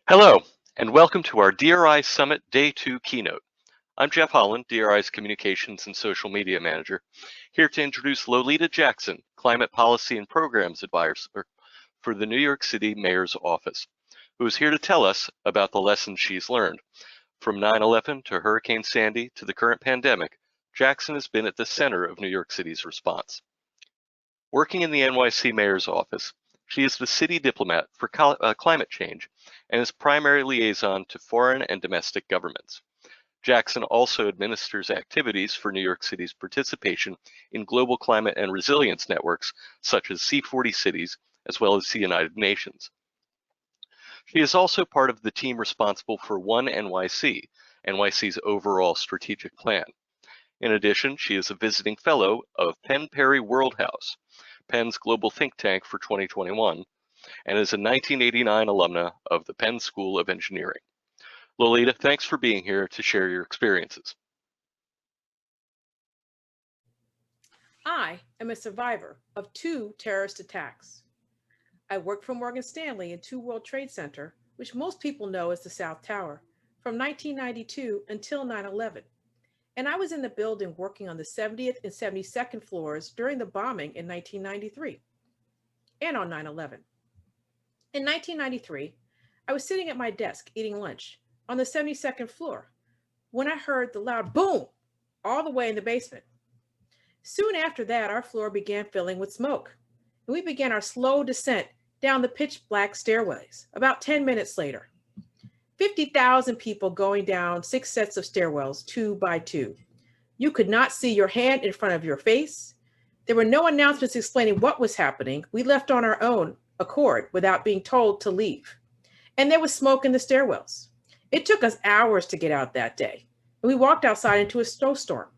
Hello, and welcome to our DRI Summit Day 2 keynote. I'm Jeff Holland, DRI's Communications and Social Media Manager, here to introduce Lolita Jackson, Climate Policy and Programs Advisor for the New York City Mayor's Office, who is here to tell us about the lessons she's learned. From 9/11 to Hurricane Sandy to the current pandemic, Jackson has been at the center of New York City's response. Working in the NYC Mayor's Office, she is the city diplomat for climate change and is primary liaison to foreign and domestic governments. Jackson also administers activities for New York City's participation in global climate and resilience networks such as C40 cities, as well as the United Nations. She is also part of the team responsible for One NYC, NYC's overall strategic plan. In addition, she is a visiting fellow of Penn Perry World House, Penn's global think tank for 2021, and is a 1989 alumna of the Penn School of Engineering. Lolita, thanks for being here to share your experiences. I am a survivor of 2 terrorist attacks. I worked for Morgan Stanley in 2 World Trade Center, which most people know as the South Tower, from 1992 until 9/11. And I was in the building working on the 70th and 72nd floors during the bombing in 1993 and on 9/11. In 1993, I was sitting at my desk eating lunch on the 72nd floor when I heard the loud boom all the way in the basement. Soon after that, our floor began filling with smoke, and we began our slow descent down the pitch black stairways. About 10 minutes later, 50,000 people going down 6 sets of stairwells, 2 by 2. You could not see your hand in front of your face. There were no announcements explaining what was happening. We left on our own accord without being told to leave. And there was smoke in the stairwells. It took us hours to get out that day. And we walked outside into a snowstorm.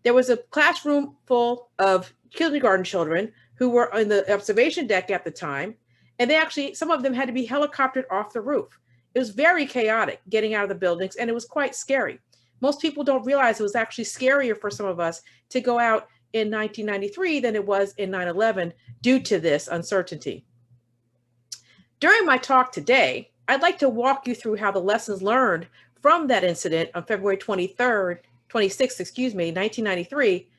There was a classroom full of kindergarten children who were on the observation deck at the time. And some of them had to be helicoptered off the roof. It was very chaotic getting out of the buildings, and it was quite scary. Most people don't realize it was actually scarier for some of us to go out in 1993 than it was in 9/11 due to this uncertainty. During my talk today, I'd like to walk you through how the lessons learned from that incident on February 26th, 1993,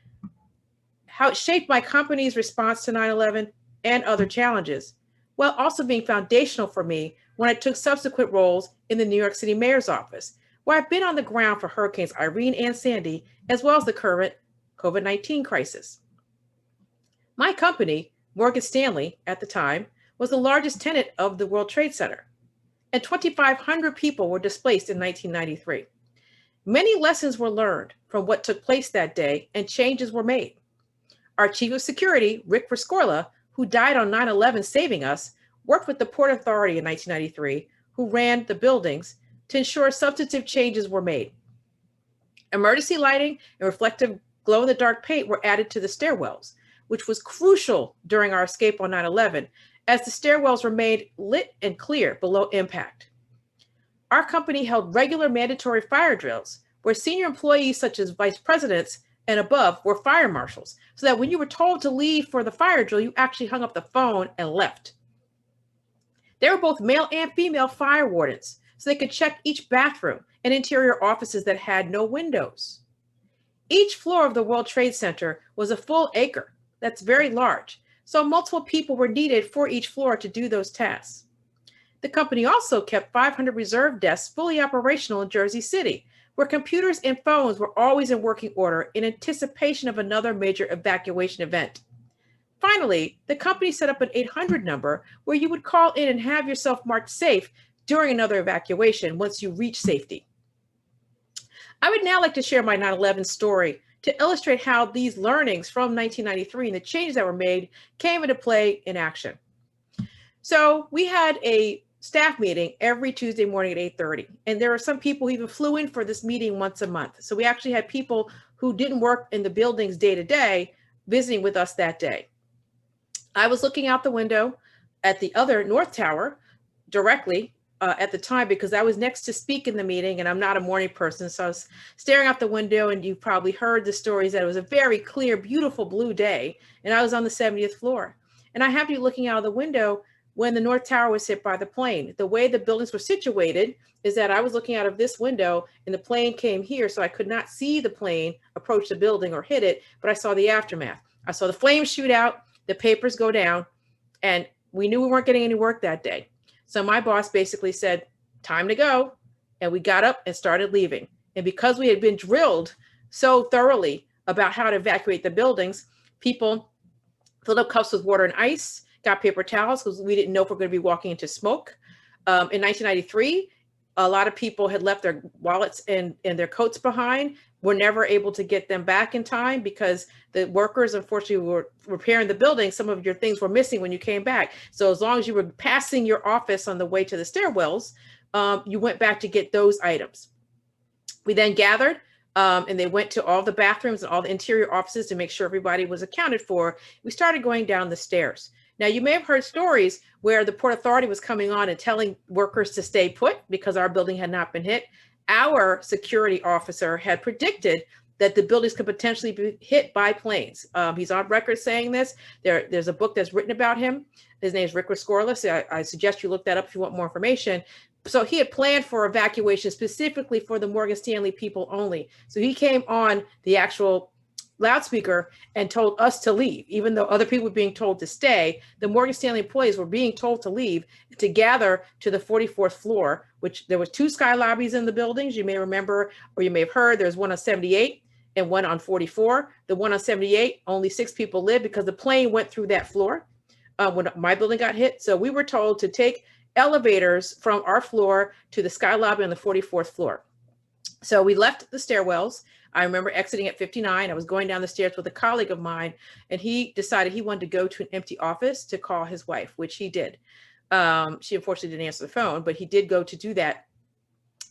how it shaped my company's response to 9/11 and other challenges, while also being foundational for me when I took subsequent roles in the New York City Mayor's Office, where I've been on the ground for Hurricanes Irene and Sandy, as well as the current COVID-19 crisis. My company, Morgan Stanley, at the time, was the largest tenant of the World Trade Center, and 2,500 people were displaced in 1993. Many lessons were learned from what took place that day, and changes were made. Our chief of security, Rick Verscorla, who died on 9/11 saving us, worked with the Port Authority in 1993, who ran the buildings, to ensure substantive changes were made. Emergency lighting and reflective glow-in-the-dark paint were added to the stairwells, which was crucial during our escape on 9/11, as the stairwells were made lit and clear below impact. Our company held regular mandatory fire drills, where senior employees such as vice presidents and above were fire marshals, so that when you were told to leave for the fire drill, you actually hung up the phone and left. There were both male and female fire wardens, so they could check each bathroom and interior offices that had no windows. Each floor of the World Trade Center was a full acre. That's very large. So multiple people were needed for each floor to do those tasks. The company also kept 500 reserve desks fully operational in Jersey City, where computers and phones were always in working order in anticipation of another major evacuation event. Finally, the company set up an 800 number where you would call in and have yourself marked safe during another evacuation once you reach safety. I would now like to share my 9/11 story to illustrate how these learnings from 1993 and the changes that were made came into play in action. So we had a staff meeting every Tuesday morning at 8:30, and there are some people who even flew in for this meeting once a month. So we actually had people who didn't work in the buildings day to day visiting with us that day. I was looking out the window at the other North Tower directly at the time because I was next to speak in the meeting, and I'm not a morning person. So I was staring out the window, and you probably heard the stories that it was a very clear, beautiful blue day, and I was on the 70th floor. And I have you looking out of the window when the North Tower was hit by the plane. The way the buildings were situated is that I was looking out of this window and the plane came here, so I could not see the plane approach the building or hit it, but I saw the aftermath. I saw the flames shoot out, the papers go down, and we knew we weren't getting any work that day. So my boss basically said, time to go. And we got up and started leaving. And because we had been drilled so thoroughly about how to evacuate the buildings, people filled up cups with water and ice, got paper towels because we didn't know if we're going to be walking into smoke. In 1993, a lot of people had left their wallets and their coats behind. Were never able to get them back in time because the workers, unfortunately, were repairing the building. Some of your things were missing when you came back. So as long as you were passing your office on the way to the stairwells, you went back to get those items. We then gathered and they went to all the bathrooms and all the interior offices to make sure everybody was accounted for. We started going down the stairs. Now, you may have heard stories where the Port Authority was coming on and telling workers to stay put because our building had not been hit. Our security officer had predicted that the buildings could potentially be hit by planes. He's on record saying this. There's a book that's written about him. His name is Rick Rescorla. So I suggest you look that up if you want more information. So he had planned for evacuation specifically for the Morgan Stanley people only. So he came on the actual loudspeaker and told us to leave, even though other people were being told to stay. The Morgan Stanley employees were being told to leave, to gather to the 44th floor, which there was 2 sky lobbies in the buildings. You may remember, or you may have heard, there's one on 78 and one on 44. The one on 78, only 6 people lived because the plane went through that floor when my building got hit. So we were told to take elevators from our floor to the sky lobby on the 44th floor. So we left the stairwells. I remember exiting at 59. I was going down the stairs with a colleague of mine, and he decided he wanted to go to an empty office to call his wife, which he did. She unfortunately didn't answer the phone, but he did go to do that.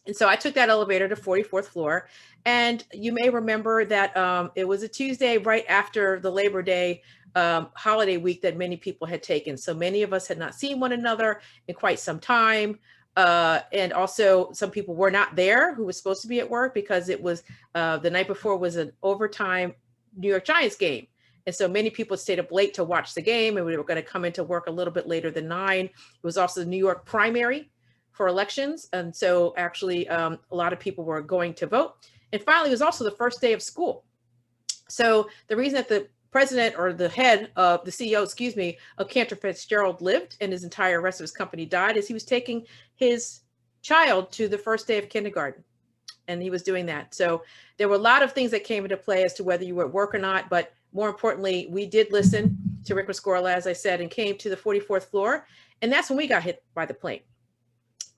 And so I took that elevator to 44th floor. And you may remember that it was a Tuesday right after the Labor Day holiday week that many people had taken. So many of us had not seen one another in quite some time. And also some people were not there who was supposed to be at work because it was the night before was an overtime New York Giants game. And so many people stayed up late to watch the game, and we were going to come into work a little bit later than 9. It was also the New York primary for elections. And so actually a lot of people were going to vote. And finally, it was also the first day of school. So the reason that the president or the head of the CEO, of Cantor Fitzgerald lived and his entire rest of his company died is he was taking his child to the first day of kindergarten. And he was doing that. So there were a lot of things that came into play as to whether you were at work or not. But more importantly, we did listen to Rick Rescorla, as I said, and came to the 44th floor. And that's when we got hit by the plane.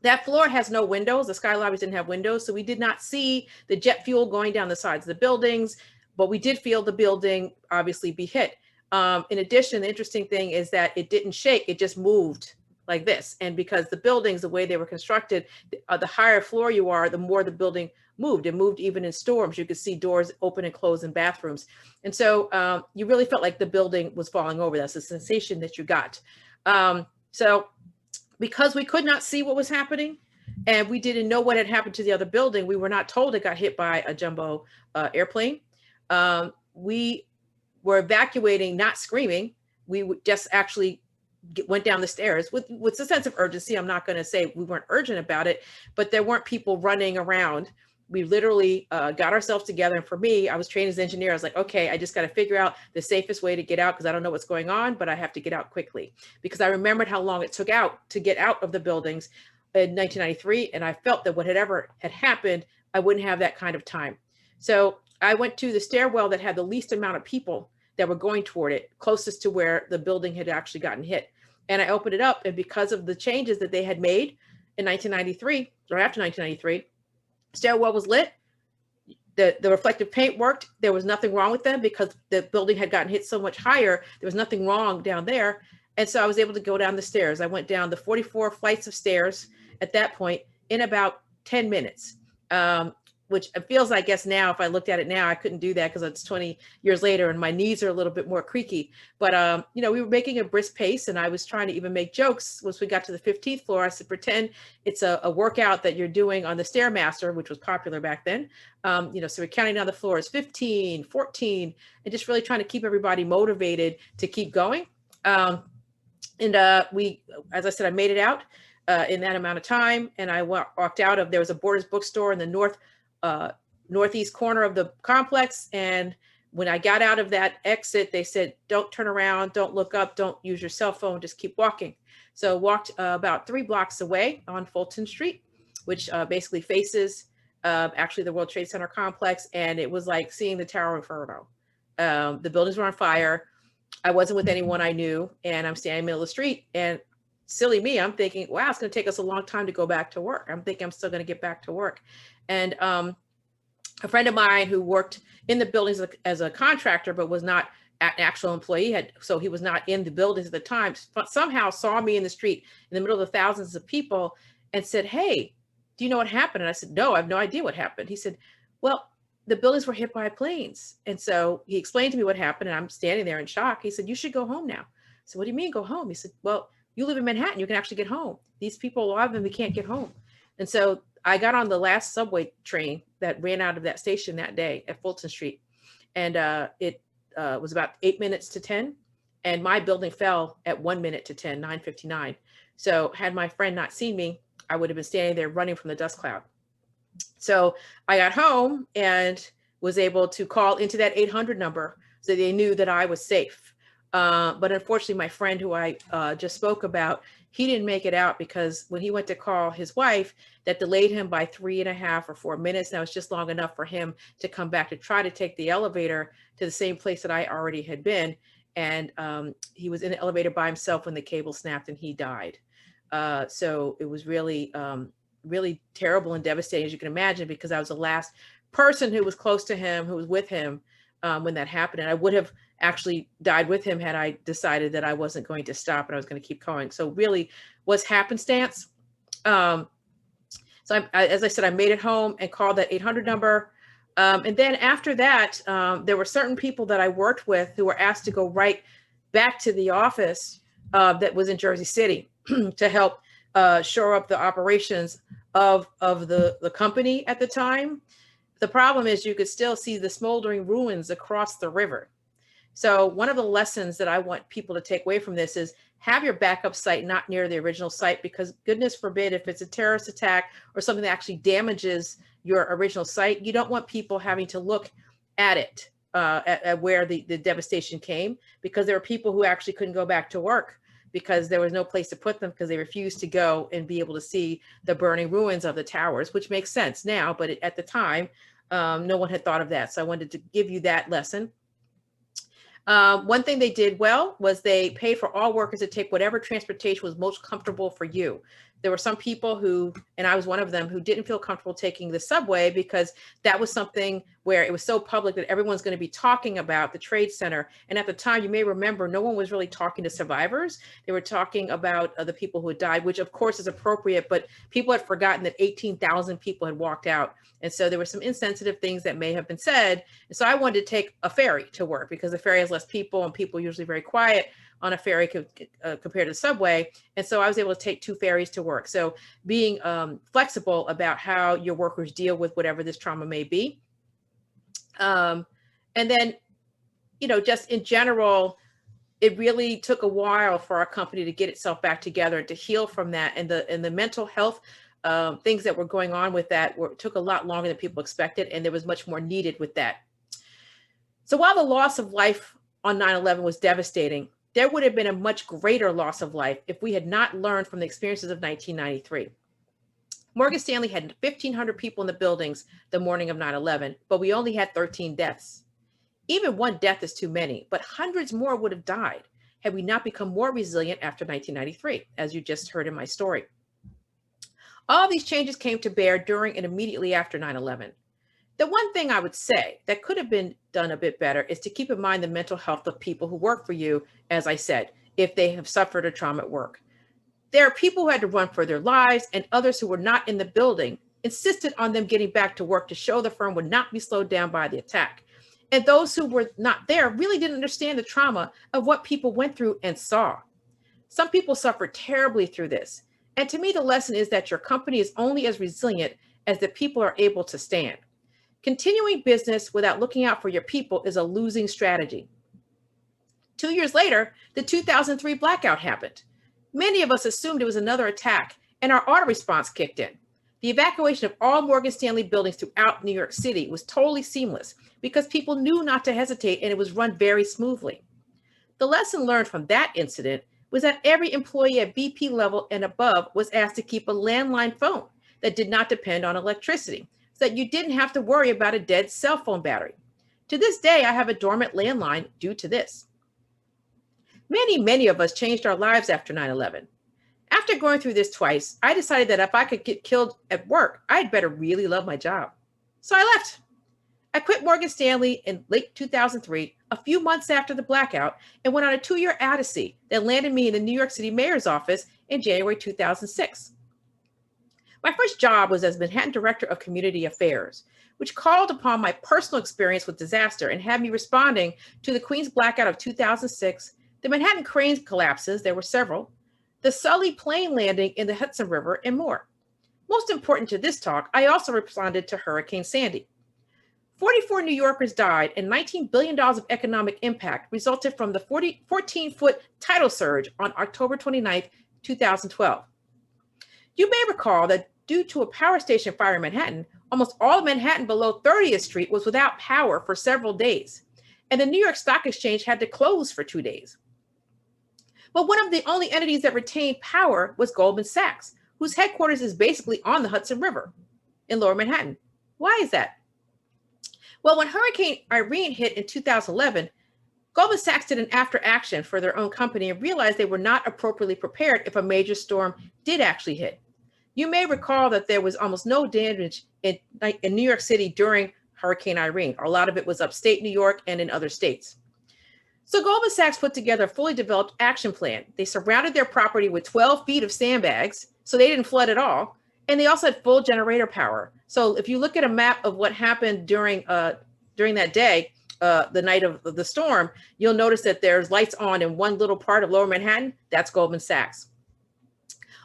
That floor has no windows. The sky lobbies didn't have windows. So we did not see the jet fuel going down the sides of the buildings, but we did feel the building obviously be hit. In addition, the interesting thing is that it didn't shake. It just moved like this. And because the buildings, the way they were constructed, the higher floor you are, the more the building moved. It moved even in storms. You could see doors open and close in bathrooms. And so you really felt like the building was falling over. That's the sensation that you got. So because we could not see what was happening and we didn't know what had happened to the other building, we were not told it got hit by a jumbo airplane. We were evacuating, not screaming. We just actually went down the stairs with a sense of urgency. I'm not going to say we weren't urgent about it, but there weren't people running around. We literally got ourselves together. And for me, I was trained as an engineer. I was like, okay, I just got to figure out the safest way to get out because I don't know what's going on, but I have to get out quickly because I remembered how long it took to get out of the buildings in 1993. And I felt that whatever had happened, I wouldn't have that kind of time. So I went to the stairwell that had the least amount of people that were going toward it, closest to where the building had actually gotten hit. And I opened it up, and because of the changes that they had made in 1993 or after 1993, stairwell was lit. The reflective paint worked. There was nothing wrong with them because the building had gotten hit so much higher. There was nothing wrong down there. And so I was able to go down the stairs. I went down the 44 flights of stairs at that point in about 10 minutes. Which it feels, I guess now, if I looked at it now, I couldn't do that because it's 20 years later and my knees are a little bit more creaky. But, we were making a brisk pace and I was trying to even make jokes. Once we got to the 15th floor, I said, pretend it's a workout that you're doing on the Stairmaster, which was popular back then. So we're counting down the floors, 15, 14, and just really trying to keep everybody motivated to keep going. And we, as I said, I made it out in that amount of time. And I walked out of, there was a Borders bookstore in the northeast corner of the complex. And when I got out of that exit, they said, don't turn around, don't look up, don't use your cell phone, just keep walking. So walked about 3 blocks away on Fulton Street, which basically faces actually the World Trade Center complex. And it was like seeing the Tower of Inferno. The buildings were on fire. I wasn't with anyone I knew, and I'm standing in the middle of the street, and silly me, I'm thinking, wow, it's going to take us a long time to go back to work. I'm thinking I'm still going to get back to work. And a friend of mine who worked in the buildings as a contractor, but was not an actual employee, so he was not in the buildings at the time, but somehow saw me in the street in the middle of the thousands of people and said, hey, do you know what happened? And I said, no, I have no idea what happened. He said, well, the buildings were hit by planes. And so he explained to me what happened, and I'm standing there in shock. He said, you should go home now. So what do you mean go home? He said, well, you live in Manhattan, you can actually get home. These people, a lot of them, they can't get home. And so I got on the last subway train that ran out of that station that day at Fulton Street. And it was about 8 minutes to 10. And my building fell at 1 minute to 10, 9:59. So had my friend not seen me, I would have been standing there running from the dust cloud. So I got home and was able to call into that 800 number so they knew that I was safe. But unfortunately, my friend who I just spoke about, he didn't make it out because when he went to call his wife, that delayed him by 3.5 or 4 minutes. That was just long enough for him to come back to try to take the elevator to the same place that I already had been. And he was in the elevator by himself when the cable snapped and he died. So it was really, really terrible and devastating, as you can imagine, because I was the last person who was close to him, who was with him when that happened. And I would have actually died with him had I decided that I wasn't going to stop and I was going to keep going. So really was happenstance. So as I said, I made it home and called that 800 number. And then after that, there were certain people that I worked with who were asked to go right back to the office that was in Jersey City to help shore up the operations of the company at the time. The problem is you could still see the smoldering ruins across the river. So one of the lessons that I want people to take away from this is have your backup site not near the original site, because goodness forbid, if it's a terrorist attack or something that actually damages your original site, you don't want people having to look at it, at where the devastation came, because there are people who actually couldn't go back to work because there was no place to put them because they refused to go and be able to see the burning ruins of the towers, which makes sense now, but at the time, no one had thought of that. So I wanted to give you that lesson. One thing they did well was they paid for all workers to take whatever transportation was most comfortable for you. There were some people who, and I was one of them, who didn't feel comfortable taking the subway because that was something where it was so public that everyone's going to be talking about the Trade Center. And at the time, you may remember, no one was really talking to survivors. They were talking about the people who had died, which of course is appropriate, but people had forgotten that 18,000 people had walked out. And so there were some insensitive things that may have been said. And so I wanted to take a ferry to work because the ferry has less people and people are usually very quiet on a ferry compared to the subway. And so I was able to take 2 ferries to work. So being flexible about how your workers deal with whatever this trauma may be. And then, you know, just in general, it really took a while for our company to get itself back together and to heal from that. And the mental health things that were going on with that took a lot longer than people expected. And there was much more needed with that. So while the loss of life on 9/11 was devastating, there would have been a much greater loss of life if we had not learned from the experiences of 1993. Morgan Stanley had 1,500 people in the buildings the morning of 9/11, but we only had 13 deaths. Even one death is too many, but hundreds more would have died had we not become more resilient after 1993, as you just heard in my story. All these changes came to bear during and immediately after 9/11. The one thing I would say that could have been done a bit better is to keep in mind the mental health of people who work for you, as I said, if they have suffered a trauma at work. There are people who had to run for their lives, and others who were not in the building insisted on them getting back to work to show the firm would not be slowed down by the attack. And those who were not there really didn't understand the trauma of what people went through and saw. Some people suffered terribly through this. And to me, the lesson is that your company is only as resilient as the people are able to stand. Continuing business without looking out for your people is a losing strategy. 2 years later, the 2003 blackout happened. Many of us assumed it was another attack, and our auto response kicked in. The evacuation of all Morgan Stanley buildings throughout New York City was totally seamless because people knew not to hesitate, and it was run very smoothly. The lesson learned from that incident was that every employee at BP level and above was asked to keep a landline phone that did not depend on electricity, so that you didn't have to worry about a dead cell phone battery. To this day, I have a dormant landline due to this. Many of us changed our lives after 9/11. After going through this twice, I decided that if I could get killed at work, I'd better really love my job. So I left. I quit Morgan Stanley in late 2003, a few months after the blackout, and went on a 2-year odyssey that landed me in the New York City mayor's office in January 2006. My first job was as Manhattan Director of Community Affairs, which called upon my personal experience with disaster and had me responding to the Queens blackout of 2006, the Manhattan crane collapses, there were several, the Sully plane landing in the Hudson River, and more. Most important to this talk, I also responded to Hurricane Sandy. 44 New Yorkers died, and $19 billion of economic impact resulted from the 14-foot tidal surge on October 29, 2012. You may recall that due to a power station fire in Manhattan, almost all of Manhattan below 30th Street was without power for several days, and the New York Stock Exchange had to close for 2 days. But one of the only entities that retained power was Goldman Sachs, whose headquarters is basically on the Hudson River in Lower Manhattan. Why is that? Well, when Hurricane Irene hit in 2011, Goldman Sachs did an after action for their own company and realized they were not appropriately prepared if a major storm did actually hit. You may recall that there was almost no damage in New York City during Hurricane Irene. A lot of it was upstate New York and in other states. So Goldman Sachs put together a fully developed action plan. They surrounded their property with 12 feet of sandbags, so they didn't flood at all. And they also had full generator power. So if you look at a map of what happened during that day, the night of the storm, you'll notice that there's lights on in one little part of Lower Manhattan. That's Goldman Sachs.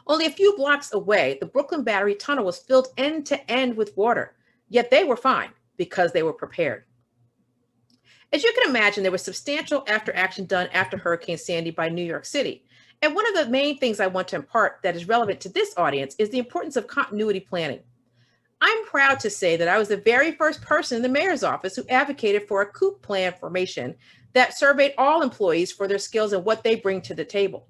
Only a few blocks away, the Brooklyn Battery Tunnel was filled end to end with water, yet they were fine because they were prepared. As you can imagine, there was substantial after action done after Hurricane Sandy by New York City. And one of the main things I want to impart that is relevant to this audience is the importance of continuity planning. I'm proud to say that I was the very first person in the mayor's office who advocated for a COOP plan formation that surveyed all employees for their skills and what they bring to the table.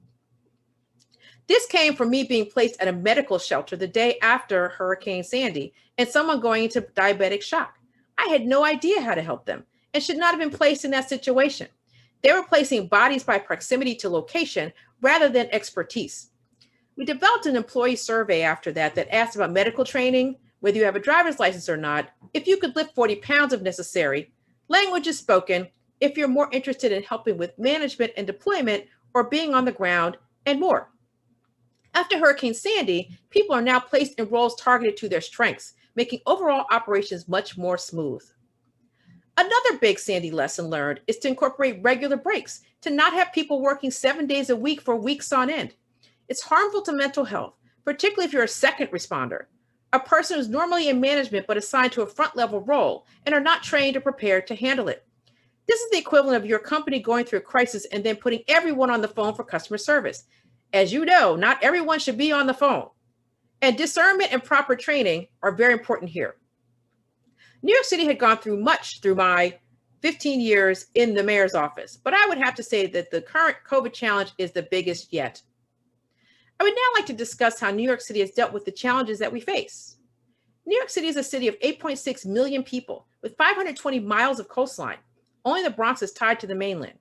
This came from me being placed at a medical shelter the day after Hurricane Sandy and someone going into diabetic shock. I had no idea how to help them and should not have been placed in that situation. They were placing bodies by proximity to location rather than expertise. We developed an employee survey after that asked about medical training, whether you have a driver's license or not, if you could lift 40 pounds if necessary, language is spoken, if you're more interested in helping with management and deployment or being on the ground, and more. After Hurricane Sandy, people are now placed in roles targeted to their strengths, making overall operations much more smooth. Another big Sandy lesson learned is to incorporate regular breaks, to not have people working 7 days a week for weeks on end. It's harmful to mental health, particularly if you're a second responder, a person who's normally in management but assigned to a front level role and are not trained or prepared to handle it. This is the equivalent of your company going through a crisis and then putting everyone on the phone for customer service. As you know, not everyone should be on the phone. And discernment and proper training are very important here. New York City had gone through much through my 15 years in the mayor's office, but I would have to say that the current COVID challenge is the biggest yet. I would now like to discuss how New York City has dealt with the challenges that we face. New York City is a city of 8.6 million people with 520 miles of coastline. Only the Bronx is tied to the mainland.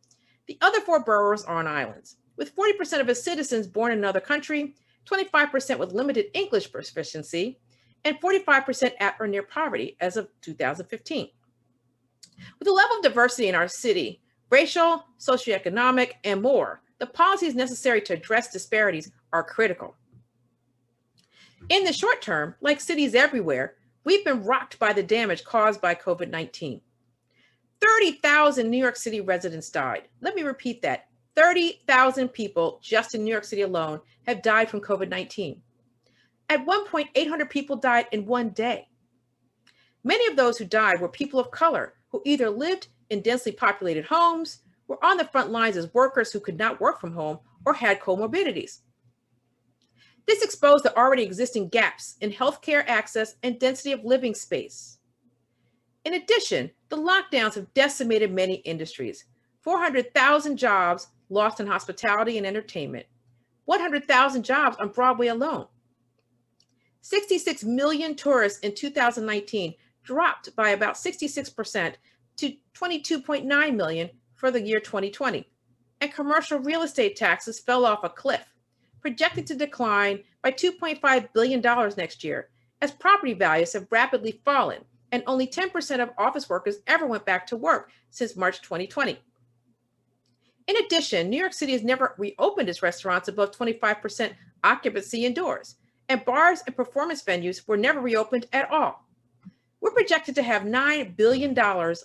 The other 4 boroughs are on islands, with 40% of its citizens born in another country, 25% with limited English proficiency, and 45% at or near poverty as of 2015. With the level of diversity in our city, racial, socioeconomic, and more, the policies necessary to address disparities are critical. In the short term, like cities everywhere, we've been rocked by the damage caused by COVID-19. 30,000 New York City residents died. Let me repeat that. 30,000 people just in New York City alone have died from COVID-19. At one point, 800 people died in one day. Many of those who died were people of color who either lived in densely populated homes, were on the front lines as workers who could not work from home or had comorbidities. This exposed the already existing gaps in healthcare access and density of living space. In addition, the lockdowns have decimated many industries. 400,000 jobs lost in hospitality and entertainment, 100,000 jobs on Broadway alone. 66 million tourists in 2019 dropped by about 66% to 22.9 million for the year 2020. And commercial real estate taxes fell off a cliff, projected to decline by $2.5 billion next year, as property values have rapidly fallen, and only 10% of office workers ever went back to work since March 2020. In addition, New York City has never reopened its restaurants above 25% occupancy indoors, and bars and performance venues were never reopened at all. We're projected to have $9 billion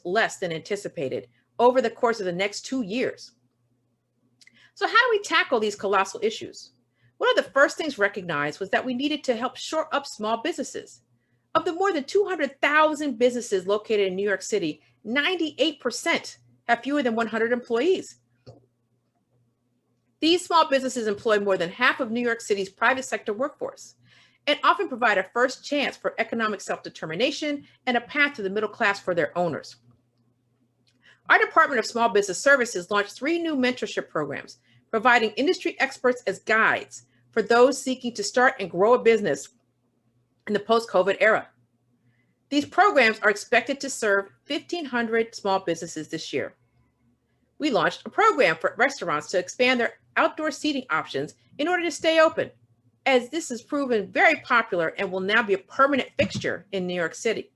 less than anticipated over the course of the next 2 years. So how do we tackle these colossal issues? One of the first things recognized was that we needed to help shore up small businesses. Of the more than 200,000 businesses located in New York City, 98% have fewer than 100 employees. These small businesses employ more than half of New York City's private sector workforce and often provide a first chance for economic self-determination and a path to the middle class for their owners. Our Department of Small Business Services launched 3 new mentorship programs, providing industry experts as guides for those seeking to start and grow a business in the post-COVID era. These programs are expected to serve 1,500 small businesses this year. We launched a program for restaurants to expand their outdoor seating options in order to stay open, as this has proven very popular and will now be a permanent fixture in New York City.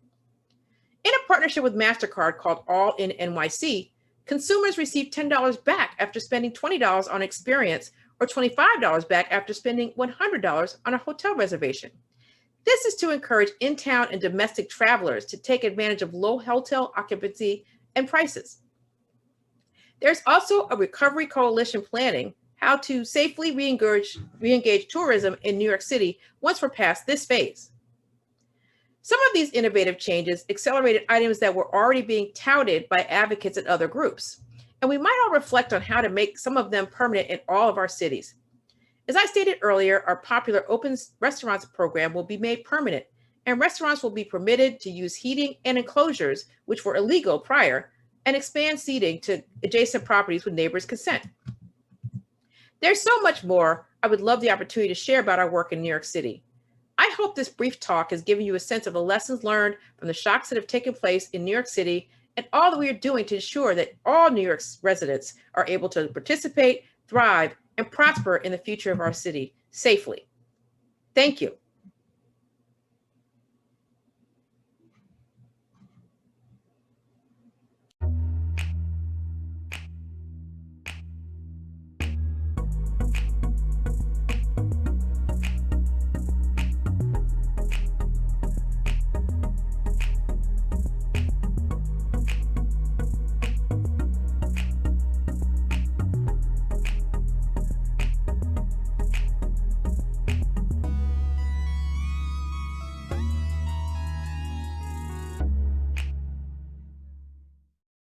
In a partnership with MasterCard called All in NYC, consumers receive $10 back after spending $20 on experience or $25 back after spending $100 on a hotel reservation. This is to encourage in-town and domestic travelers to take advantage of low hotel occupancy and prices. There's also a recovery coalition planning how to safely re-engage tourism in New York City once we're past this phase. Some of these innovative changes accelerated items that were already being touted by advocates and other groups, and we might all reflect on how to make some of them permanent in all of our cities. As I stated earlier, our popular Open Restaurants program will be made permanent, and restaurants will be permitted to use heating and enclosures, which were illegal prior, and expand seating to adjacent properties with neighbors' consent. There's so much more I would love the opportunity to share about our work in New York City. I hope this brief talk has given you a sense of the lessons learned from the shocks that have taken place in New York City and all that we are doing to ensure that all New York's residents are able to participate, thrive, and prosper in the future of our city safely. Thank you.